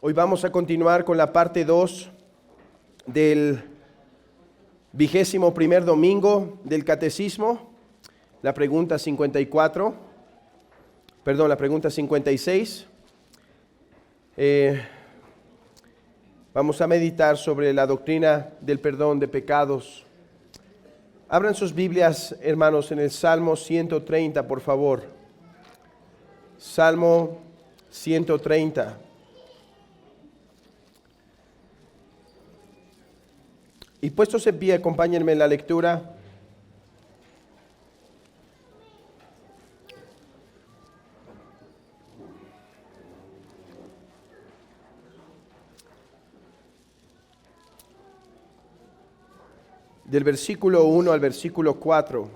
Hoy vamos a continuar con la parte 2 del 21º domingo del Catecismo, la pregunta 56. Vamos a meditar sobre la doctrina del perdón de pecados. Abran sus Biblias, hermanos, en el Salmo 130, por favor. Salmo 130. Y puestos en pie, acompáñenme en la lectura. Del versículo 1 al versículo 4.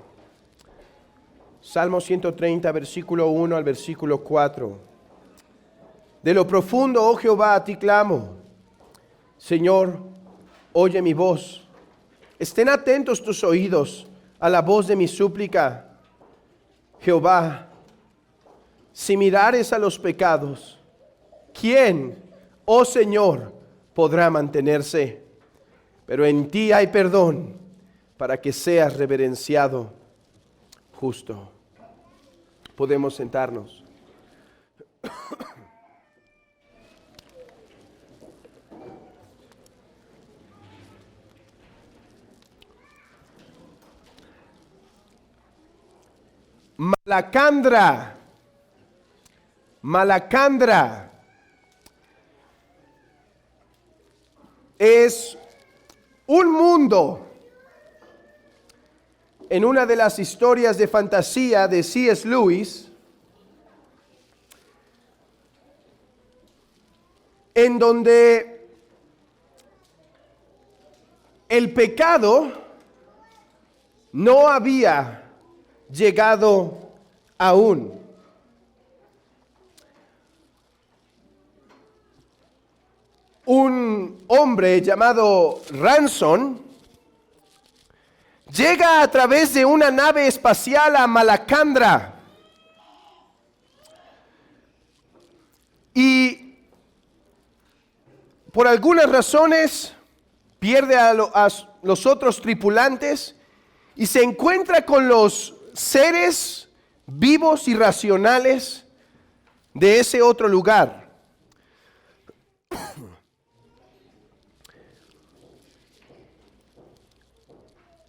Salmo 130, versículo 1 al versículo 4. De lo profundo, oh Jehová, a ti clamo. Señor, oye mi voz. Estén atentos tus oídos a la voz de mi súplica. Jehová, si mirares a los pecados, ¿quién, oh Señor, podrá mantenerse? Pero en ti hay perdón, para que seas reverenciado justo. Podemos sentarnos. Malacandra es un mundo en una de las historias de fantasía de C.S. Lewis, en donde el pecado no había llegado aún. Un hombre llamado Ransom llega a través de una nave espacial a Malacandra y por algunas razones pierde a los otros tripulantes y se encuentra con los seres vivos y racionales de ese otro lugar.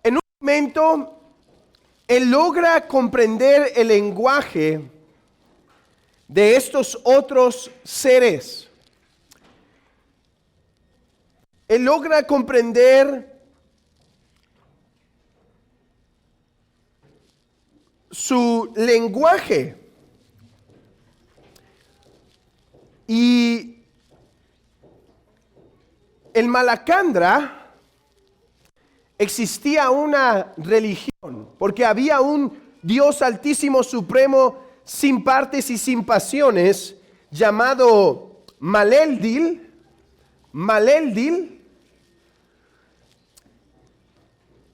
En un momento, él logra comprender el lenguaje de estos otros seres. Él logra comprender su lenguaje y en Malacandra existía una religión porque había un Dios altísimo supremo sin partes y sin pasiones llamado Maleldil,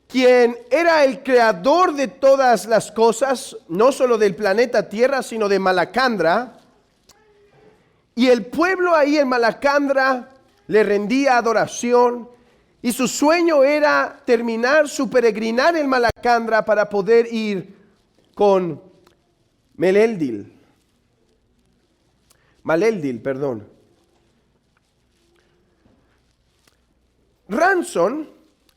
quien era el creador de todas las cosas, no solo del planeta Tierra, sino de Malacandra. Y el pueblo ahí en Malacandra le rendía adoración, y su sueño era terminar su peregrinar en Malacandra para poder ir con Maleldil. Ransom,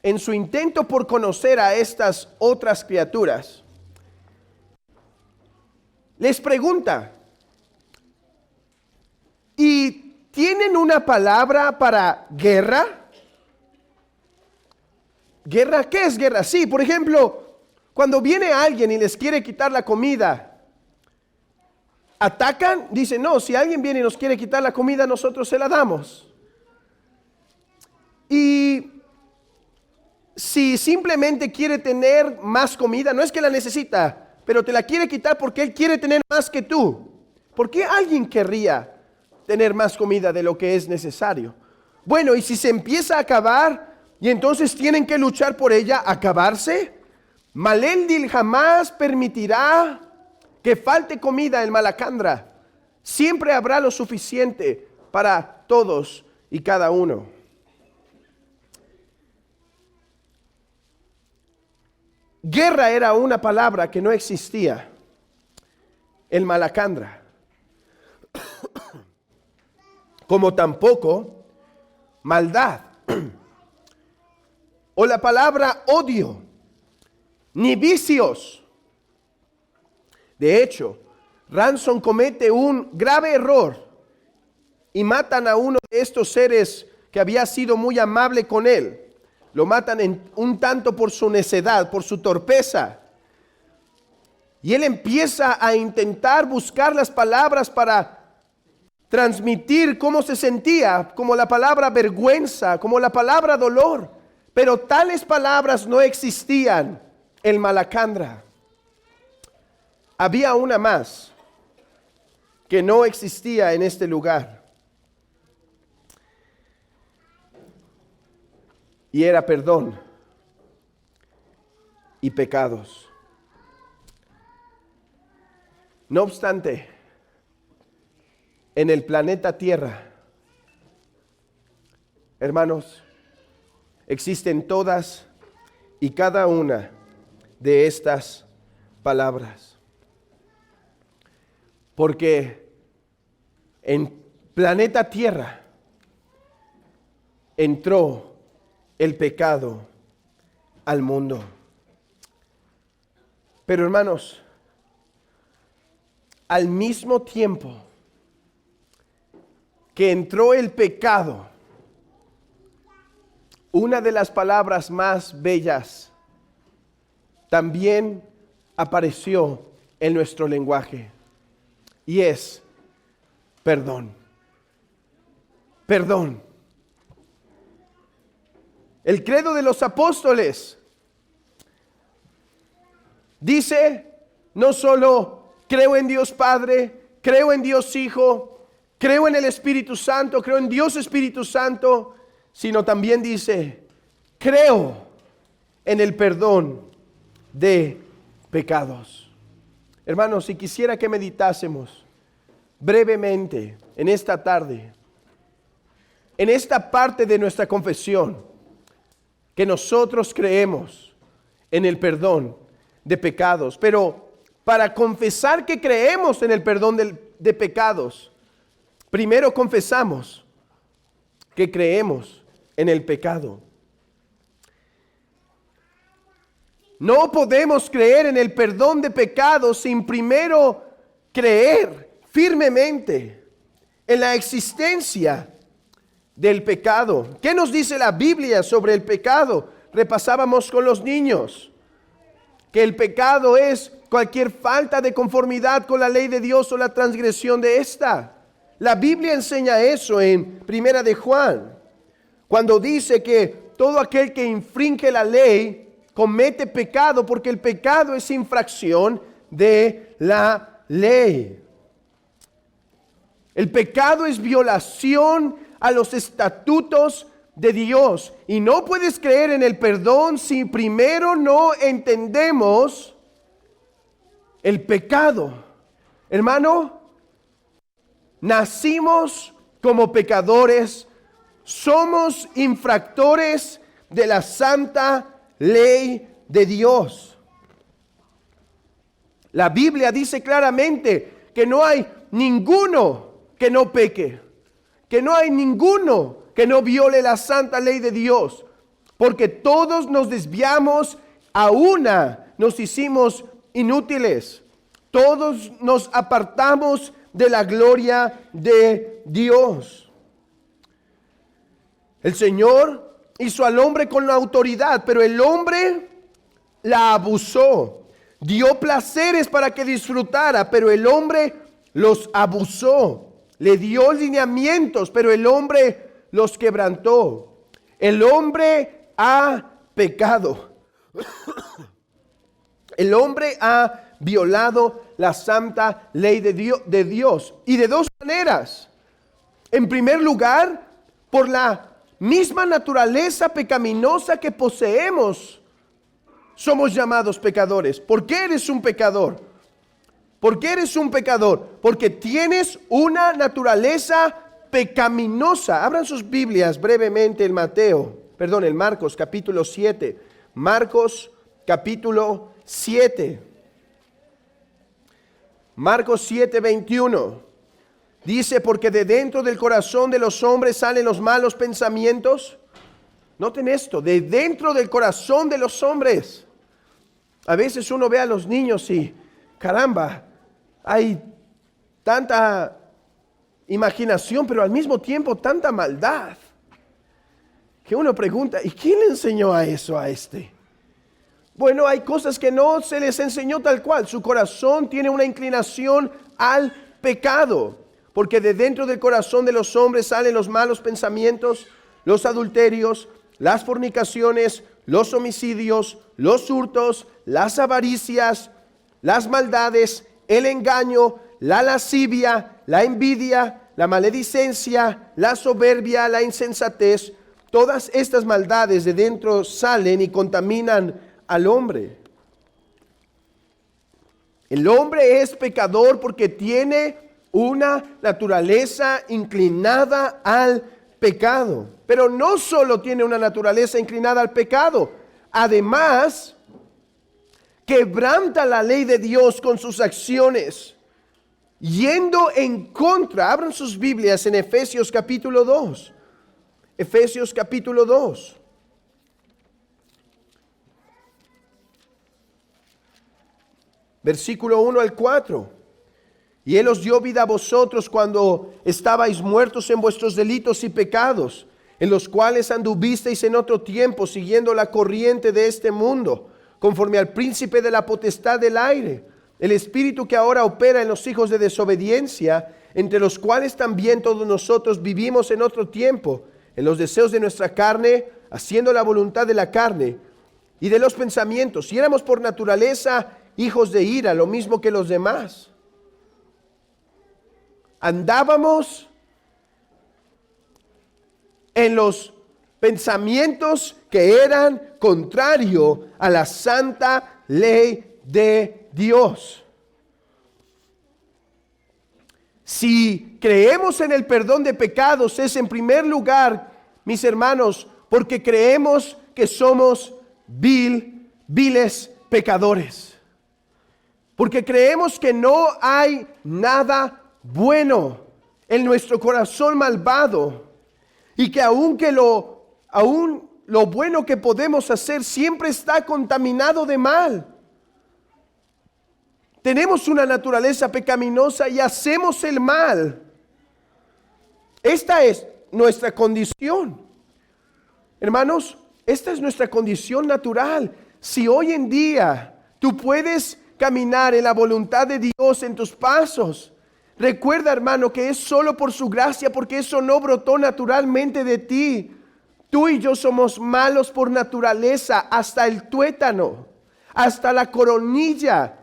en su intento por conocer a estas otras criaturas, les pregunta, ¿y tienen una palabra para guerra? ¿Guerra? ¿Qué es guerra? Sí, por ejemplo, cuando viene alguien y les quiere quitar la comida, ¿atacan? Dicen, no, si alguien viene y nos quiere quitar la comida, nosotros se la damos. Y si simplemente quiere tener más comida, no es que la necesita, pero te la quiere quitar porque él quiere tener más que tú. ¿Por qué alguien querría tener más comida de lo que es necesario? Bueno, y si se empieza a acabar y entonces tienen que luchar por ella, acabarse, Maleldil jamás permitirá que falte comida en Malacandra. Siempre habrá lo suficiente para todos y cada uno. Guerra era una palabra que no existía. El malacandra. Como tampoco maldad. O la palabra odio. Ni vicios. De hecho, Ransom comete un grave error y matan a uno de estos seres que había sido muy amable con él. Lo matan un tanto por su necedad, por su torpeza. Y él empieza a intentar buscar las palabras para transmitir cómo se sentía, como la palabra vergüenza, como la palabra dolor. Pero tales palabras no existían en Malacandra. Había una más que no existía en este lugar. Y era perdón y pecados. No obstante, en el planeta Tierra, hermanos, existen todas y cada una de estas palabras. Porque en planeta Tierra entró el pecado al mundo. Pero hermanos, al mismo tiempo que entró el pecado, una de las palabras más bellas también apareció en nuestro lenguaje, y es perdón. Perdón. El credo de los apóstoles dice no solo creo en Dios Padre, creo en Dios Hijo, creo en el Espíritu Santo, creo en Dios Espíritu Santo, sino también dice creo en el perdón de pecados. Hermanos, si quisiera que meditásemos brevemente en esta tarde, en esta parte de nuestra confesión, que nosotros creemos en el perdón de pecados. Pero para confesar que creemos en el perdón de pecados, primero confesamos que creemos en el pecado. No podemos creer en el perdón de pecados sin primero creer firmemente en la existencia del pecado. ¿Qué nos dice la Biblia sobre el pecado? Repasábamos con los niños que el pecado es cualquier falta de conformidad con la ley de Dios o la transgresión de esta. La Biblia enseña eso en Primera de Juan, cuando dice que todo aquel que infringe la ley comete pecado, porque el pecado es infracción de la ley. El pecado es violación a los estatutos de Dios. Y no puedes creer en el perdón si primero no entendemos el pecado. Hermano, nacimos como pecadores, somos infractores de la santa ley de Dios. La Biblia dice claramente que no hay ninguno que no peque, que no hay ninguno que no viole la santa ley de Dios, porque todos nos desviamos, a una nos hicimos inútiles, todos nos apartamos de la gloria de Dios. El Señor hizo al hombre con la autoridad, pero el hombre la abusó. Dio placeres para que disfrutara, pero el hombre los abusó. Le dio lineamientos, pero el hombre los quebrantó. El hombre ha pecado. El hombre ha violado la santa ley de Dios. Y de dos maneras. En primer lugar, por la misma naturaleza pecaminosa que poseemos, somos llamados pecadores. ¿Por qué eres un pecador? ¿Por qué eres un pecador? Porque tienes una naturaleza pecaminosa. Abran sus Biblias brevemente en Marcos capítulo 7. Marcos capítulo 7. Marcos 7:21. Dice, porque de dentro del corazón de los hombres salen los malos pensamientos. Noten esto, de dentro del corazón de los hombres. A veces uno ve a los niños y, caramba, hay tanta imaginación, pero al mismo tiempo tanta maldad, que uno pregunta, ¿y quién le enseñó a eso a este? Bueno, hay cosas que no se les enseñó tal cual. Su corazón tiene una inclinación al pecado, porque de dentro del corazón de los hombres salen los malos pensamientos, los adulterios, las fornicaciones, los homicidios, los hurtos, las avaricias, las maldades, el engaño, la lascivia, la envidia, la maledicencia, la soberbia, la insensatez. Todas estas maldades de dentro salen y contaminan al hombre. El hombre es pecador porque tiene una naturaleza inclinada al pecado. Pero no solo tiene una naturaleza inclinada al pecado, además quebranta la ley de Dios con sus acciones, yendo en contra. Abran sus Biblias en Efesios capítulo 2. Efesios capítulo 2. Versículo 1 al 4. Y Él os dio vida a vosotros cuando estabais muertos en vuestros delitos y pecados, en los cuales anduvisteis en otro tiempo, siguiendo la corriente de este mundo, conforme al príncipe de la potestad del aire, el espíritu que ahora opera en los hijos de desobediencia, entre los cuales también todos nosotros vivimos en otro tiempo, en los deseos de nuestra carne, haciendo la voluntad de la carne y de los pensamientos, y éramos por naturaleza hijos de ira, lo mismo que los demás. Andábamos en los pensamientos que eran contrario a la santa ley de Dios. Si creemos en el perdón de pecados, es en primer lugar, mis hermanos, porque creemos que somos viles pecadores. Porque creemos que no hay nada bueno en nuestro corazón malvado, y que aun lo bueno que podemos hacer siempre está contaminado de mal. Tenemos una naturaleza pecaminosa y hacemos el mal. Esta es nuestra condición. Hermanos, esta es nuestra condición natural. Si hoy en día tú puedes caminar en la voluntad de Dios en tus pasos, recuerda, hermano, que es solo por su gracia, porque eso no brotó naturalmente de ti. Tú y yo somos malos por naturaleza, hasta el tuétano, hasta la coronilla.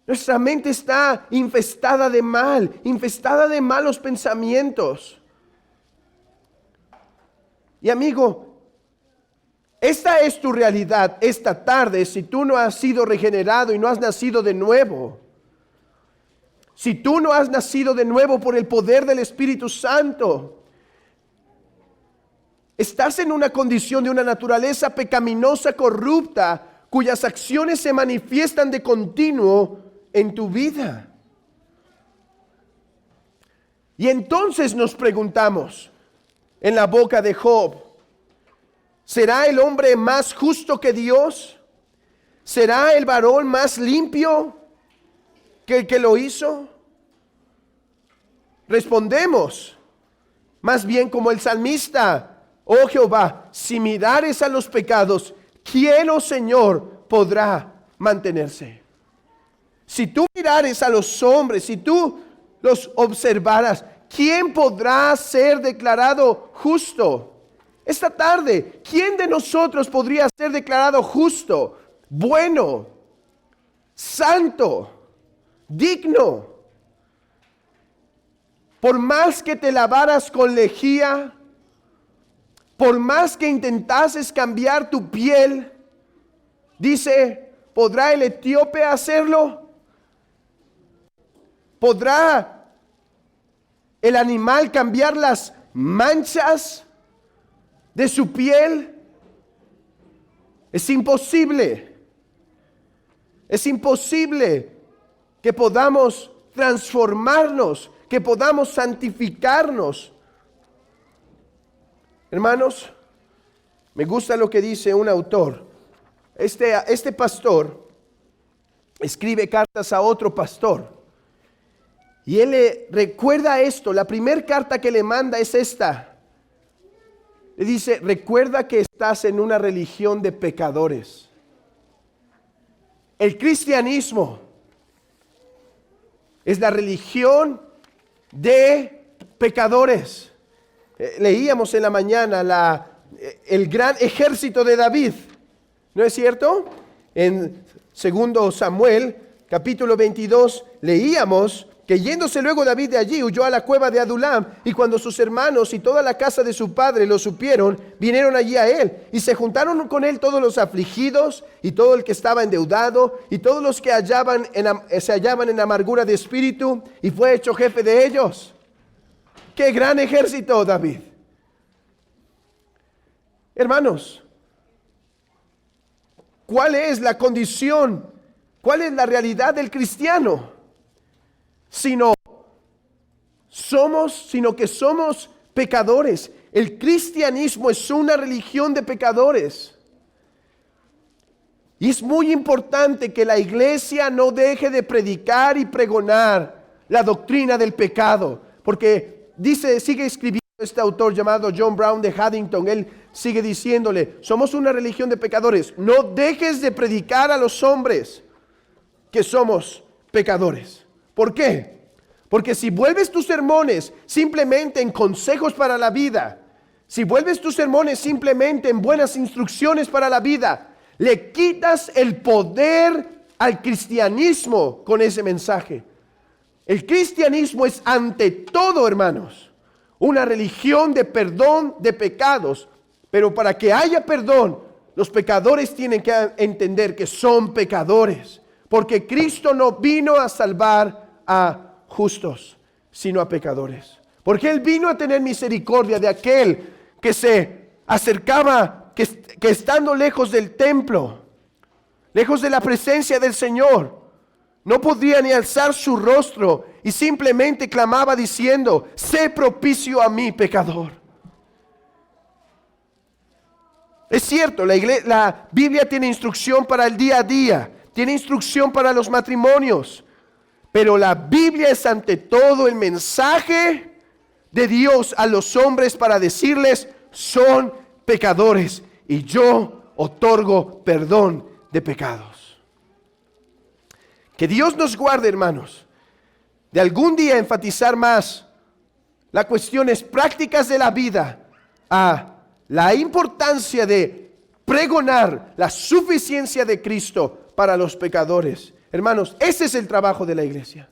Nuestra mente está infestada de mal, infestada de malos pensamientos. Y amigo, esta es tu realidad esta tarde si tú no has sido regenerado y no has nacido de nuevo. Si tú no has nacido de nuevo por el poder del Espíritu Santo, estás en una condición de una naturaleza pecaminosa, corrupta, cuyas acciones se manifiestan de continuo en tu vida. Y entonces nos preguntamos, en la boca de Job, ¿será el hombre más justo que Dios? ¿Será el varón más limpio que el que lo hizo? Respondemos, más bien como el salmista: oh Jehová, si mirares a los pecados, ¿quién, oh Señor, podrá mantenerse? Si tú mirares a los hombres, si tú los observaras, ¿quién podrá ser declarado justo? Esta tarde, ¿quién de nosotros podría ser declarado justo, bueno, santo, digno? Por más que te lavaras con lejía, por más que intentases cambiar tu piel, dice, ¿podrá el etíope hacerlo? ¿Podrá el animal cambiar las manchas de su piel? Es imposible. Es imposible que podamos transformarnos, que podamos santificarnos. Hermanos, me gusta lo que dice un autor. Este pastor escribe cartas a otro pastor. Y él le recuerda esto. La primera carta que le manda es esta. Le dice, recuerda que estás en una religión de pecadores. El cristianismo es la religión de pecadores. Leíamos en la mañana el gran ejército de David, ¿no es cierto? En 2 Samuel, capítulo 22, leíamos que yéndose luego David de allí, huyó a la cueva de Adulam, y cuando sus hermanos y toda la casa de su padre lo supieron, vinieron allí a él, y se juntaron con él todos los afligidos, y todo el que estaba endeudado, y todos los que se hallaban en amargura de espíritu, y fue hecho jefe de ellos. ¡Qué gran ejército, David! Hermanos, ¿cuál es la condición? ¿Cuál es la realidad del cristiano? Sino que somos pecadores. El cristianismo es una religión de pecadores. Y es muy importante que la iglesia no deje de predicar y pregonar la doctrina del pecado. Porque sigue escribiendo este autor llamado John Brown de Haddington. Él sigue diciéndole, somos una religión de pecadores. No dejes de predicar a los hombres que somos pecadores. ¿Por qué? Porque si vuelves tus sermones simplemente en consejos para la vida, si vuelves tus sermones simplemente en buenas instrucciones para la vida, le quitas el poder al cristianismo con ese mensaje. El cristianismo es ante todo, hermanos, una religión de perdón de pecados, pero para que haya perdón, los pecadores tienen que entender que son pecadores, porque Cristo no vino a salvar a justos, sino a pecadores. Porque Él vino a tener misericordia de aquel que se acercaba, que estando lejos del templo, lejos de la presencia del Señor, no podía ni alzar su rostro y simplemente clamaba diciendo, sé propicio a mí, pecador. Es cierto, la Biblia tiene instrucción para el día a día, tiene instrucción para los matrimonios, pero la Biblia es ante todo el mensaje de Dios a los hombres para decirles, son pecadores y yo otorgo perdón de pecados. Que Dios nos guarde, hermanos, de algún día enfatizar más las cuestiones prácticas de la vida a la importancia de pregonar la suficiencia de Cristo para los pecadores. Hermanos, ese es el trabajo de la iglesia.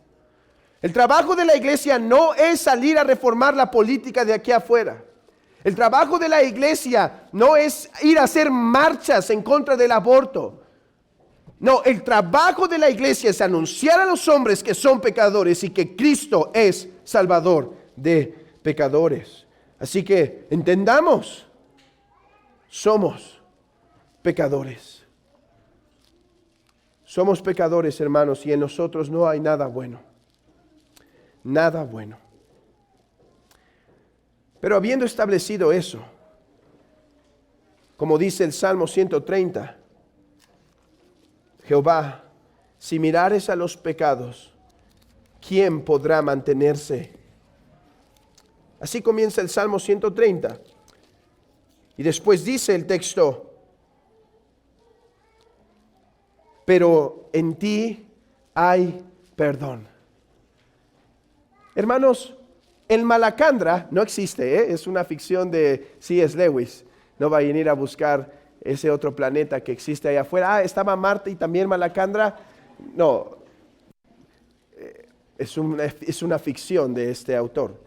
El trabajo de la iglesia no es salir a reformar la política de aquí afuera. El trabajo de la iglesia no es ir a hacer marchas en contra del aborto. No, el trabajo de la iglesia es anunciar a los hombres que son pecadores y que Cristo es Salvador de pecadores. Así que entendamos, somos pecadores. Somos pecadores, hermanos, y en nosotros no hay nada bueno. Nada bueno. Pero habiendo establecido eso, como dice el Salmo 130, Jehová, si mirares a los pecados, ¿quién podrá mantenerse? Así comienza el Salmo 130. Y después dice el texto, pero en ti hay perdón. Hermanos, el Malacandra no existe, ¿eh? Es una ficción de C.S. Lewis. No vayan a ir a buscar ese otro planeta que existe allá afuera. Estaba Marte y también Malacandra. No, es una ficción de este autor.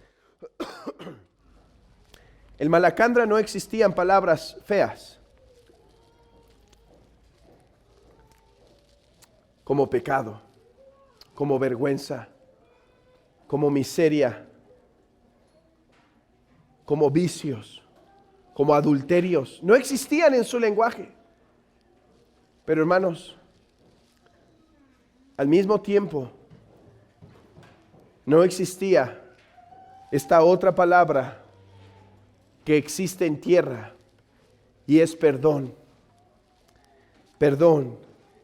El Malacandra no existían palabras feas como pecado, como vergüenza, como miseria, como vicios, como adulterios. No existían en su lenguaje. Pero hermanos, al mismo tiempo, no existía esta otra palabra que existe en tierra y es perdón. Perdón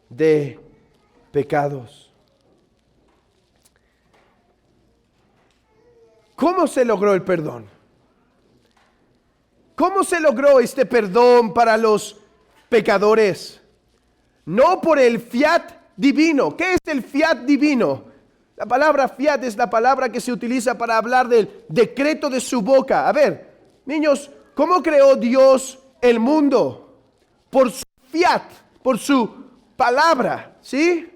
de pecados. ¿Cómo se logró el perdón? ¿Cómo se logró este perdón para los pecadores? No por el fiat divino. ¿Qué es el fiat divino? La palabra fiat es la palabra que se utiliza para hablar del decreto de su boca. A ver, niños, ¿cómo creó Dios el mundo? Por su fiat, por su palabra, ¿sí?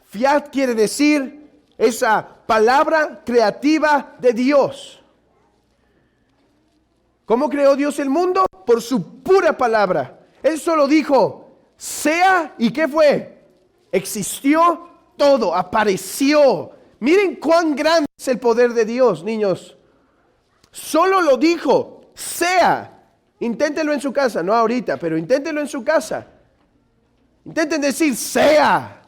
Fiat quiere decir esa palabra creativa de Dios. ¿Cómo creó Dios el mundo? Por su pura palabra. Él solo dijo, sea, ¿y qué fue? Existió todo, apareció. Miren cuán grande es el poder de Dios, niños. Solo lo dijo, sea. Inténtenlo en su casa, no ahorita, pero inténtenlo en su casa. Intenten decir, sea.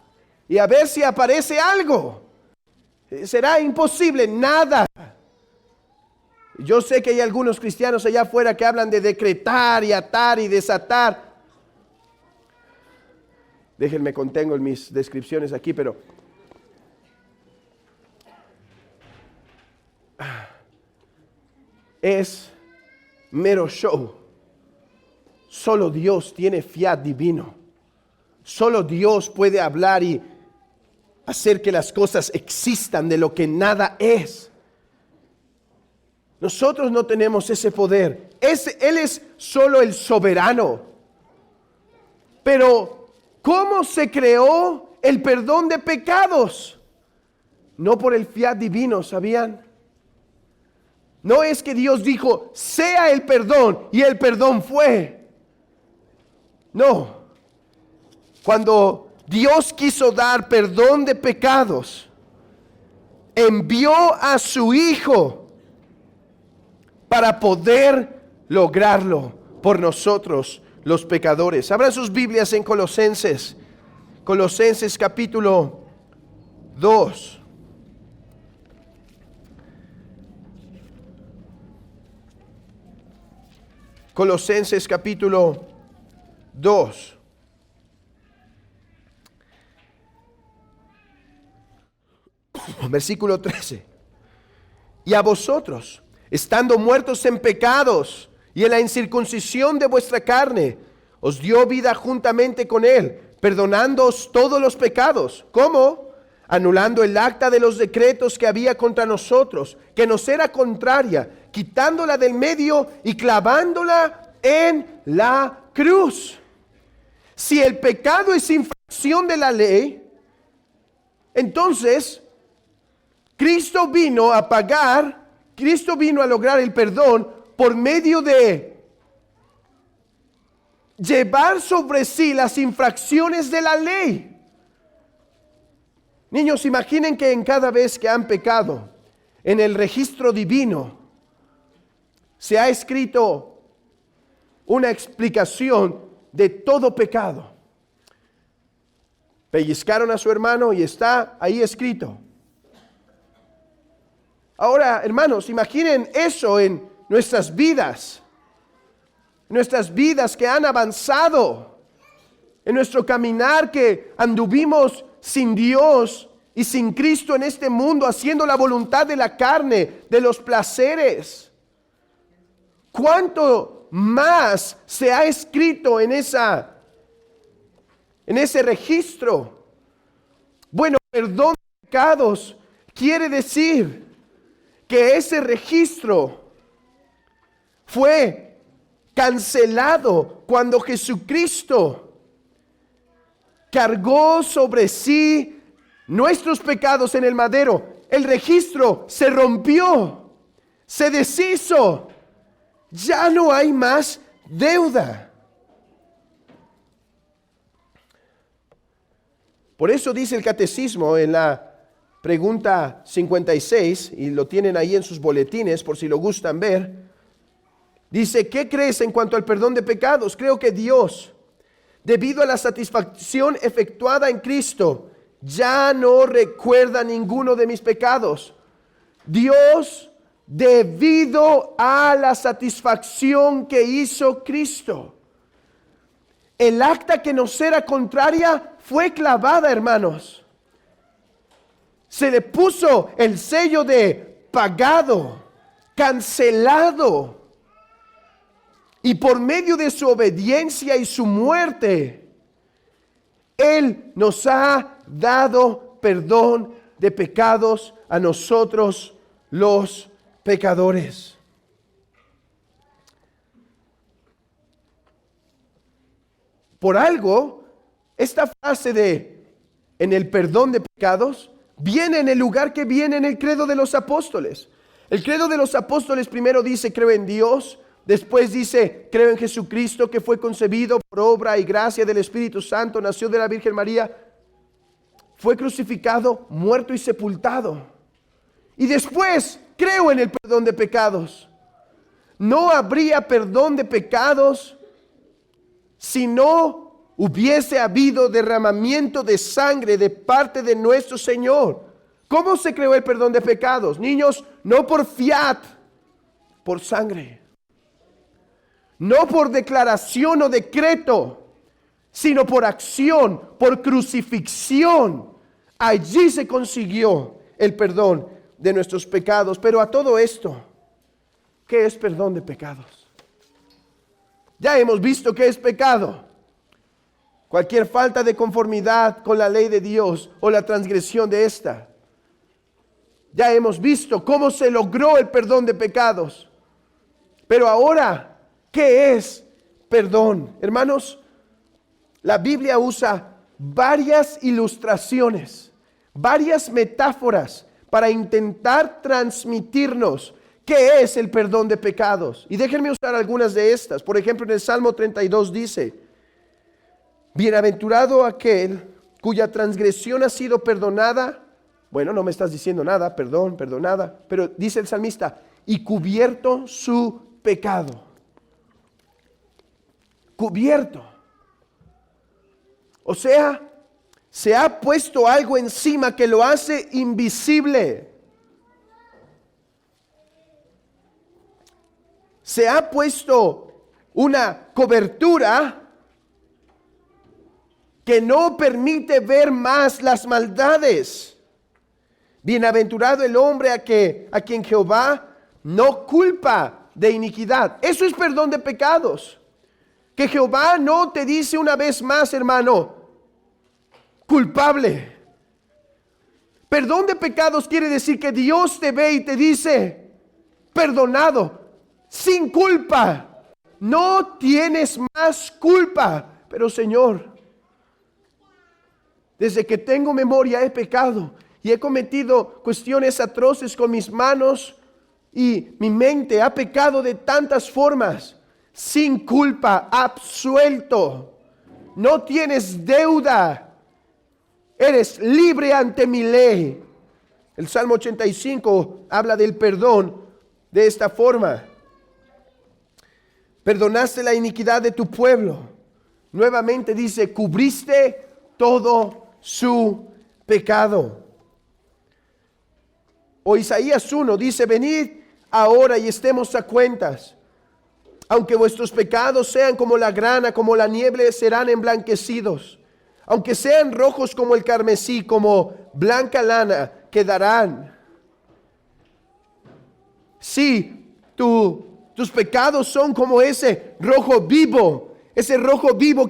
Y a ver si aparece algo. Será imposible, nada. Yo sé que hay algunos cristianos allá afuera que hablan de decretar y atar y desatar. Déjenme contengo en mis descripciones aquí, pero es mero show. Solo Dios tiene fiat divino. Solo Dios puede hablar y hacer que las cosas existan de lo que nada es. Nosotros no tenemos ese poder. Él es solo el soberano. Pero, ¿cómo se creó el perdón de pecados? No por el fiat divino, ¿sabían? No es que Dios dijo, sea el perdón, y el perdón fue. No. Cuando Dios quiso dar perdón de pecados, envió a su Hijo para poder lograrlo por nosotros los pecadores. Abran sus Biblias en Colosenses. Colosenses capítulo 2. Colosenses capítulo 2. Versículo 13. Y a vosotros, estando muertos en pecados y en la incircuncisión de vuestra carne, os dio vida juntamente con Él, perdonándoos todos los pecados. ¿Cómo? Anulando el acta de los decretos que había contra nosotros, que nos era contraria, quitándola del medio y clavándola en la cruz. Si el pecado es infracción de la ley, entonces Cristo vino a pagar, Cristo vino a lograr el perdón por medio de llevar sobre sí las infracciones de la ley. Niños, imaginen que en cada vez que han pecado, en el registro divino, se ha escrito una explicación de todo pecado. Pellizcaron a su hermano y está ahí escrito. Ahora, hermanos, imaginen eso en nuestras vidas que han avanzado, en nuestro caminar que anduvimos sin Dios y sin Cristo en este mundo, haciendo la voluntad de la carne, de los placeres. ¿Cuánto más se ha escrito en ese registro? Bueno, perdón de pecados quiere decir que ese registro fue cancelado cuando Jesucristo cargó sobre sí nuestros pecados en el madero. El registro se rompió, se deshizo. Ya no hay más deuda. Por eso dice el catecismo en la pregunta 56, y lo tienen ahí en sus boletines por si lo gustan ver. Dice, ¿qué crees en cuanto al perdón de pecados? Creo que Dios, debido a la satisfacción efectuada en Cristo, ya no recuerda ninguno de mis pecados. Dios, debido a la satisfacción que hizo Cristo. El acta que nos era contraria fue clavada, hermanos. Se le puso el sello de pagado, cancelado. Y por medio de su obediencia y su muerte, Él nos ha dado perdón de pecados a nosotros los pecadores. Por algo, esta frase de en el perdón de pecados viene en el lugar que viene en el credo de los apóstoles. El credo de los apóstoles primero dice, creo en Dios. Después dice, creo en Jesucristo, que fue concebido por obra y gracia del Espíritu Santo, nació de la Virgen María, fue crucificado, muerto y sepultado. Y después, creo en el perdón de pecados. No habría perdón de pecados si no hubiese habido derramamiento de sangre de parte de nuestro Señor. ¿Cómo se creó el perdón de pecados? Niños, no por fiat, por sangre. No por declaración o decreto, sino por acción, por crucifixión. Allí se consiguió el perdón de nuestros pecados. Pero a todo esto, ¿qué es perdón de pecados? Ya hemos visto qué es pecado. Cualquier falta de conformidad con la ley de Dios o la transgresión de esta. Ya hemos visto cómo se logró el perdón de pecados. Pero ahora, ¿qué es perdón? Hermanos, la Biblia usa varias ilustraciones, varias metáforas para intentar transmitirnos qué es el perdón de pecados. Y déjenme usar algunas de estas. Por ejemplo, en el Salmo 32 dice, bienaventurado aquel cuya transgresión ha sido perdonada. Bueno, no me estás diciendo nada, perdonada. Pero dice el salmista, y cubierto su pecado. Cubierto. O sea, se ha puesto algo encima que lo hace invisible. Se ha puesto una cobertura que no permite ver más las maldades. Bienaventurado el hombre a quien Jehová no culpa de iniquidad. Eso es perdón de pecados. Que Jehová no te dice una vez más, hermano, culpable. Perdón de pecados quiere decir que Dios te ve y te dice, perdonado, sin culpa. No tienes más culpa. Pero Señor, desde que tengo memoria he pecado y he cometido cuestiones atroces con mis manos y mi mente ha pecado de tantas formas. Sin culpa, absuelto. No tienes deuda. Eres libre ante mi ley. El Salmo 85 habla del perdón de esta forma. Perdonaste la iniquidad de tu pueblo. Nuevamente dice, cubriste todo su pecado. O Isaías 1 dice, venid ahora y estemos a cuentas. Aunque vuestros pecados sean como la grana, como la nieve, serán emblanquecidos. Aunque sean rojos como el carmesí, como blanca lana, quedarán. Si tus pecados son como ese rojo vivo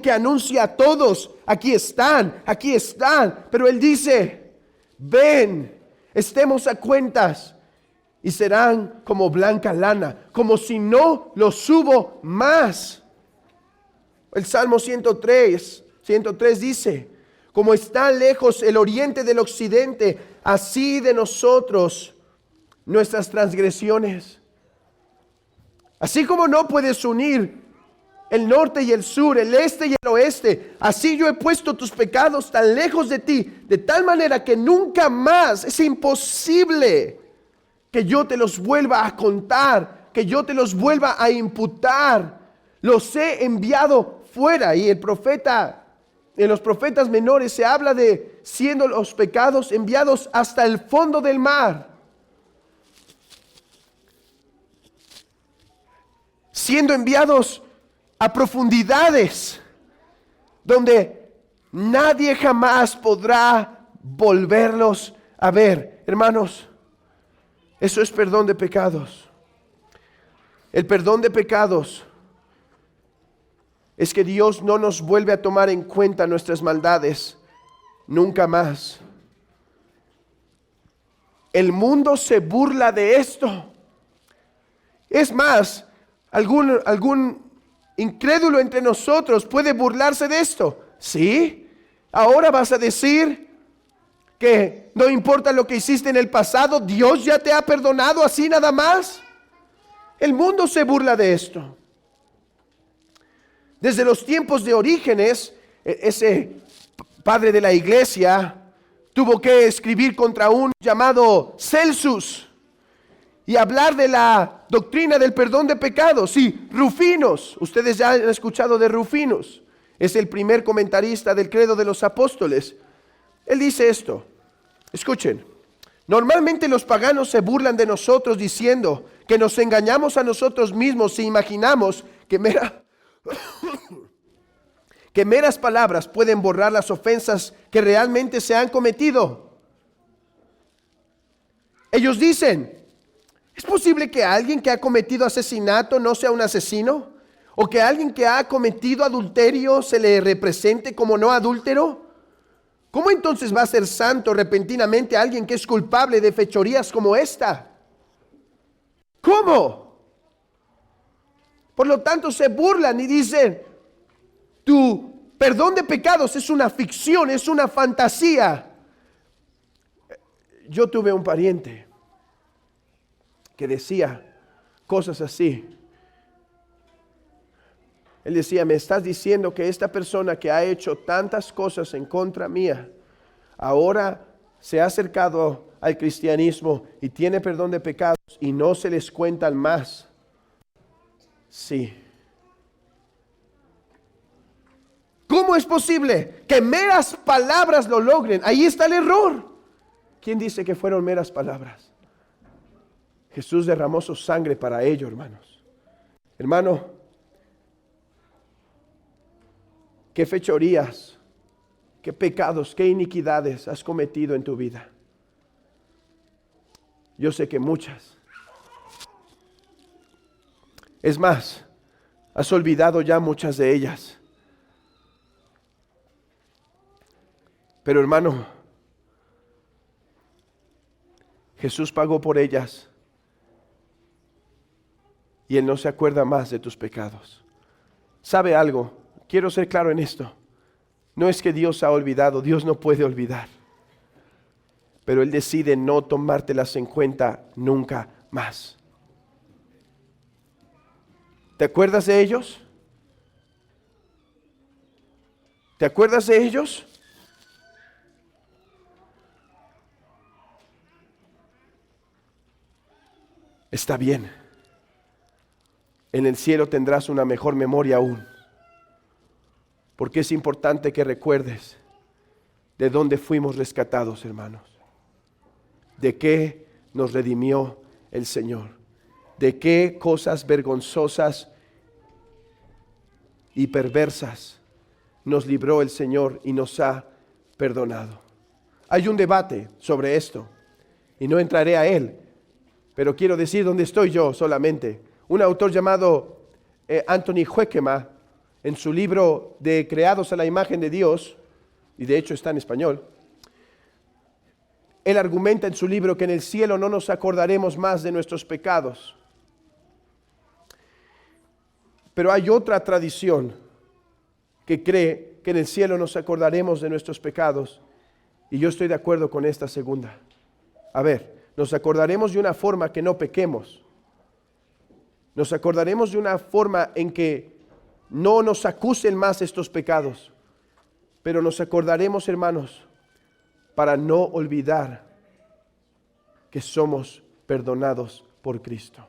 que anuncia a todos, aquí están. Pero Él dice, ven, estemos a cuentas. Y serán como blanca lana, como si no los subo más. El Salmo 103 dice, como está lejos el oriente del occidente, así de nosotros nuestras transgresiones. Así como no puedes unir el norte y el sur, el este y el oeste, así yo he puesto tus pecados tan lejos de ti, de tal manera que nunca más es imposible que yo te los vuelva a contar, que yo te los vuelva a imputar. Los he enviado fuera. Y el profeta, en los profetas menores se habla de siendo los pecados enviados hasta el fondo del mar. Siendo enviados a profundidades donde nadie jamás podrá volverlos a ver. Hermanos, eso es perdón de pecados. El perdón de pecados es que Dios no nos vuelve a tomar en cuenta nuestras maldades nunca más. El mundo se burla de esto. Es más, algún incrédulo entre nosotros puede burlarse de esto. ¿Sí? Ahora vas a decir que no importa lo que hiciste en el pasado, Dios ya te ha perdonado así nada más. El mundo se burla de esto. Desde los tiempos de Orígenes, ese padre de la iglesia tuvo que escribir contra un llamado Celsus y hablar de la doctrina del perdón de pecados. Y Rufinos, ustedes ya han escuchado de Rufinos, es el primer comentarista del credo de los apóstoles. Él dice esto, escuchen: normalmente los paganos se burlan de nosotros diciendo que nos engañamos a nosotros mismos si imaginamos que meras palabras pueden borrar las ofensas que realmente se han cometido. Ellos dicen: ¿es posible que alguien que ha cometido asesinato no sea un asesino? ¿O que alguien que ha cometido adulterio se le represente como no adúltero? ¿Cómo entonces va a ser santo repentinamente alguien que es culpable de fechorías como esta? ¿Cómo? Por lo tanto se burlan y dicen: tu perdón de pecados es una ficción, es una fantasía. Yo tuve un pariente que decía cosas así. Él decía: me estás diciendo que esta persona que ha hecho tantas cosas en contra mía, ahora se ha acercado al cristianismo y tiene perdón de pecados y no se les cuentan más. Sí. ¿Cómo es posible que meras palabras lo logren? Ahí está el error. ¿Quién dice que fueron meras palabras? Jesús derramó su sangre para ello, hermanos. Hermano, ¿qué fechorías, qué pecados, qué iniquidades has cometido en tu vida? Yo sé que muchas. Es más, has olvidado ya muchas de ellas. Pero hermano, Jesús pagó por ellas y Él no se acuerda más de tus pecados. ¿Sabe algo? Quiero ser claro en esto. No es que Dios ha olvidado, Dios no puede olvidar. Pero Él decide no tomártelas en cuenta nunca más. ¿Te acuerdas de ellos? ¿Te acuerdas de ellos? Está bien. En el cielo tendrás una mejor memoria aún. Porque es importante que recuerdes de dónde fuimos rescatados, hermanos. De qué nos redimió el Señor. De qué cosas vergonzosas y perversas nos libró el Señor y nos ha perdonado. Hay un debate sobre esto y no entraré a él, pero quiero decir dónde estoy yo solamente. Un autor llamado Anthony Huekema, en su libro de Creados a la imagen de Dios, y de hecho está en español, él argumenta en su libro que en el cielo no nos acordaremos más de nuestros pecados. Pero hay otra tradición que cree que en el cielo nos acordaremos de nuestros pecados, y yo estoy de acuerdo con esta segunda. A ver, nos acordaremos de una forma que no pequemos. Nos acordaremos de una forma en que no nos acusen más estos pecados, pero nos acordaremos, hermanos, para no olvidar que somos perdonados por Cristo.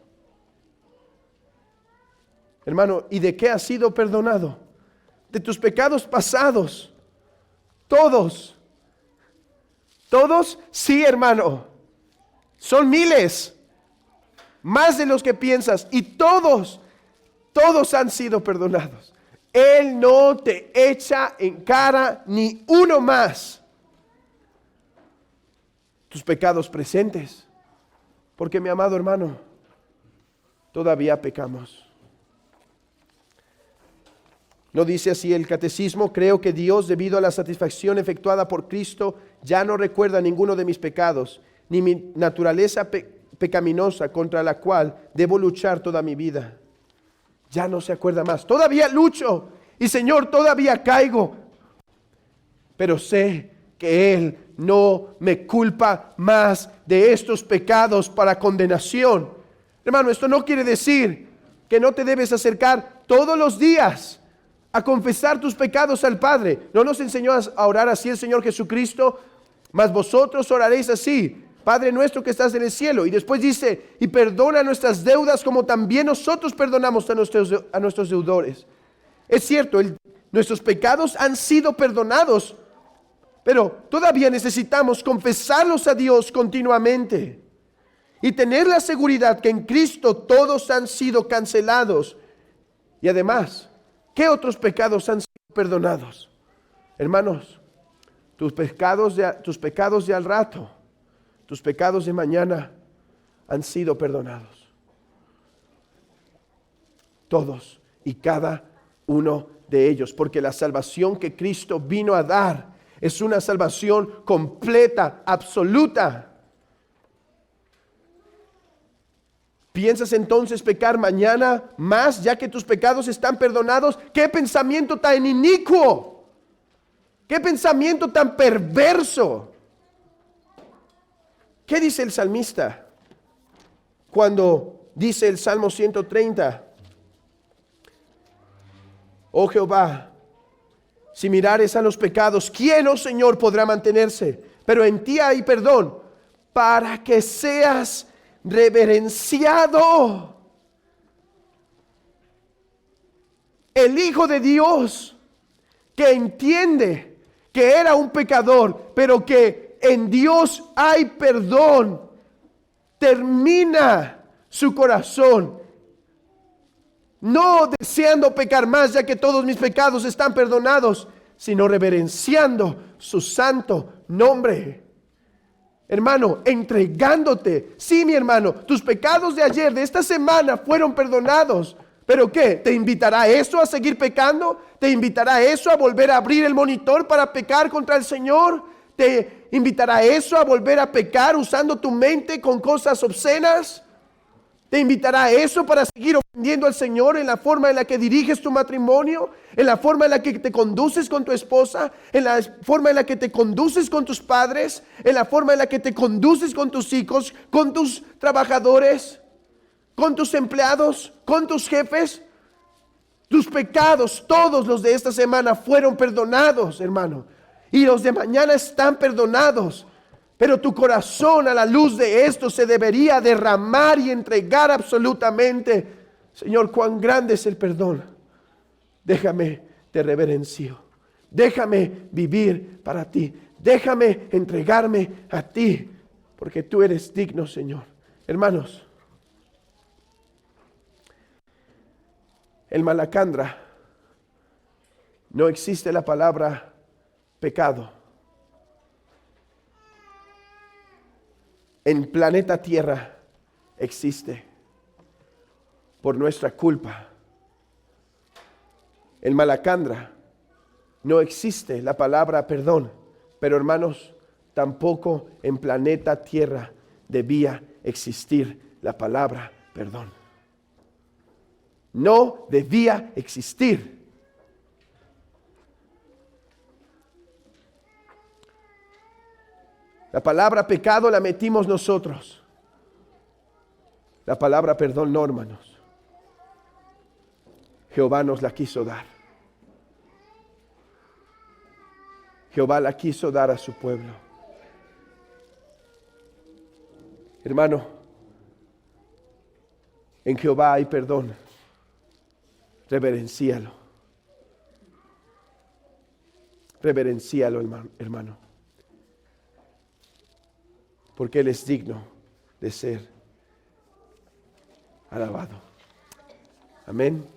Hermano, ¿y de qué has sido perdonado? De tus pecados pasados. Todos. ¿Todos? Sí, hermano. Son miles. Más de los que piensas. Y todos han sido perdonados. Él no te echa en cara ni uno más. Tus pecados presentes. Porque, mi amado hermano, todavía pecamos. ¿No dice así el catecismo? Creo que Dios, debido a la satisfacción efectuada por Cristo, ya no recuerda ninguno de mis pecados, ni mi naturaleza pecaminosa contra la cual debo luchar toda mi vida. Ya no se acuerda más. Todavía lucho y, Señor, todavía caigo. Pero sé que Él no me culpa más de estos pecados para condenación. Hermano, esto no quiere decir que no te debes acercar todos los días a confesar tus pecados al Padre. ¿No nos enseñó a orar así el Señor Jesucristo? Mas vosotros oraréis así: Padre nuestro que estás en el cielo. Y después dice: y perdona nuestras deudas como también nosotros perdonamos a nuestros deudores. Es cierto, nuestros pecados han sido perdonados, pero todavía necesitamos confesarlos a Dios continuamente y tener la seguridad que en Cristo todos han sido cancelados. Y además, ¿qué otros pecados han sido perdonados? Hermanos, tus pecados de al rato, tus pecados de mañana han sido perdonados. Todos y cada uno de ellos, porque la salvación que Cristo vino a dar es una salvación completa, absoluta. ¿Piensas entonces pecar mañana más, ya que tus pecados están perdonados? ¡Qué pensamiento tan inicuo! ¡Qué pensamiento tan perverso! ¿Qué dice el salmista cuando dice el Salmo 130? Oh Jehová, si mirares a los pecados, ¿quién, oh Señor, podrá mantenerse? Pero en ti hay perdón, para que seas reverenciado. El Hijo de Dios, que entiende que era un pecador, pero que en Dios hay perdón, termina su corazón no deseando pecar más, ya que todos mis pecados están perdonados, sino reverenciando su santo nombre. Hermano, entregándote. Sí, mi hermano, tus pecados de ayer, de esta semana, fueron perdonados. ¿Pero qué? ¿Te invitará eso a seguir pecando? ¿Te invitará eso a volver a abrir el monitor para pecar contra el Señor? ¿Te invitará eso a volver a pecar usando tu mente con cosas obscenas? ¿Te invitará eso para seguir ofendiendo al Señor en la forma en la que diriges tu matrimonio? ¿En la forma en la que te conduces con tu esposa? ¿En la forma en la que te conduces con tus padres? ¿En la forma en la que te conduces con tus hijos? ¿Con tus trabajadores? ¿Con tus empleados? ¿Con tus jefes? Tus pecados, todos los de esta semana, fueron perdonados, hermano. Y los de mañana están perdonados. Pero tu corazón, a la luz de esto, se debería derramar y entregar absolutamente. Señor, cuán grande es el perdón. Déjame, te reverencio. Déjame vivir para ti. Déjame entregarme a ti, porque tú eres digno, Señor. Hermanos, el Malacandra, no existe la palabra pecado. En planeta Tierra existe por nuestra culpa. En Malacandra no existe la palabra perdón, pero hermanos, tampoco en planeta Tierra debía existir la palabra perdón. No debía existir. La palabra pecado la metimos nosotros. La palabra perdón no, hermanos. Jehová nos la quiso dar. Jehová la quiso dar a su pueblo. Hermano, en Jehová hay perdón. Reverencíalo. Reverencíalo, hermano. Porque Él es digno de ser alabado. Amén.